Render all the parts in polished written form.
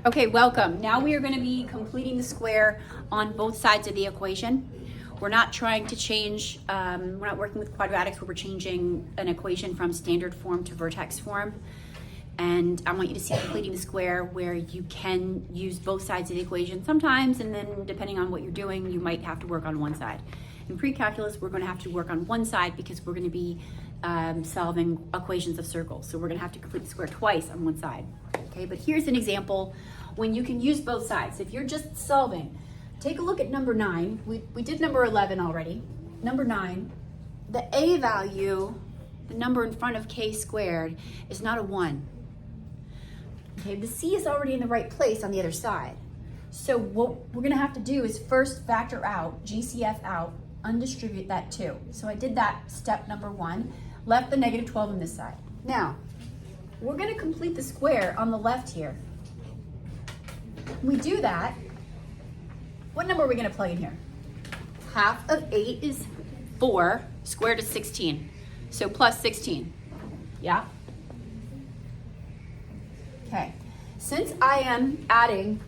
Okay, welcome. Now we are going to be completing the square on both sides of the equation. We're not trying to change, we're not working with quadratics where we're changing an equation from standard form to vertex form. And I want you to see completing the square where you can use both sides of the equation sometimes, and then depending on what you're doing, you might have to work on one side. In pre-calculus, we're going to have to work on one side because we're going to be solving equations of circles. So we're going to have to complete the square twice on one side. Okay, but here's an example when you can use both sides. If you're just solving, take a look at number 9. We did number 11 already. Number 9, the a value, the number in front of k squared, is not a 1. Okay, the c is already in the right place on the other side. So what we're going to have to do is first factor out, GCF out, undistribute that 2. So I did that step number 1, left the negative 12 on this side. Now, we're going to complete the square on the left here. When we do that, what number are we going to plug in here? Half of 8 is 4, squared is 16. So plus 16. Yeah? Okay. Since I am adding,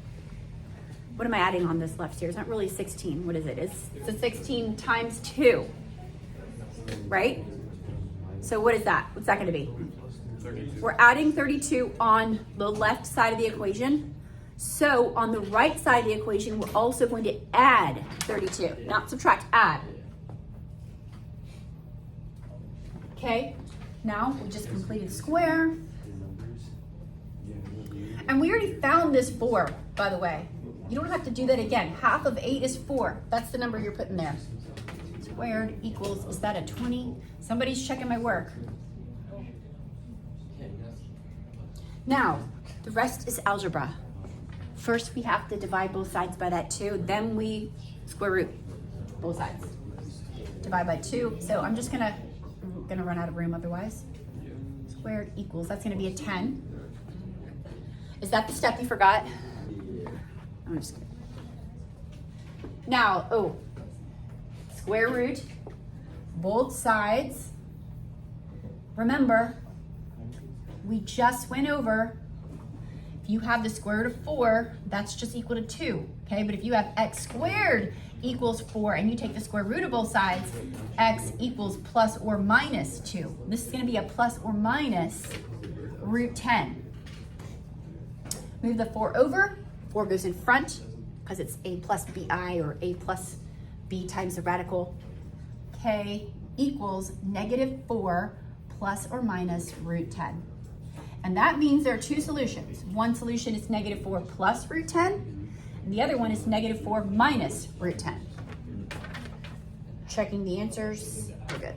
what am I adding on this left here? It's not really 16. What is it? It's a 16 times 2. Right? So what is that? What's that going to be? 32. We're adding 32 on the left side of the equation. So on the right side of the equation, we're also going to add 32. Not subtract, add. Okay, now we just completed square. And we already found this 4, by the way. You don't have to do that again. Half of 8 is 4. That's the number you're putting there. Squared equals, is that a 20? Somebody's checking my work. Now, the rest is algebra. First, we have to divide both sides by that 2. Then we square root both sides. Divide by 2. So I'm just gonna run out of room otherwise. Squared equals, that's gonna be a 10. Is that the step you forgot? I'm just kidding. Now, square root both sides. Remember, we just went over, if you have the square root of 4, that's just equal to 2, okay? But if you have x squared equals 4 and you take the square root of both sides, x equals plus or minus 2. This is going to be a plus or minus root 10. Move the 4 over, 4 goes in front because it's a plus bi or a plus b times the radical. K equals negative 4 plus or minus root 10. And that means there are 2 solutions. One solution is negative 4 plus root 10, and the other one is negative 4 minus root 10. Checking the answers, we're good.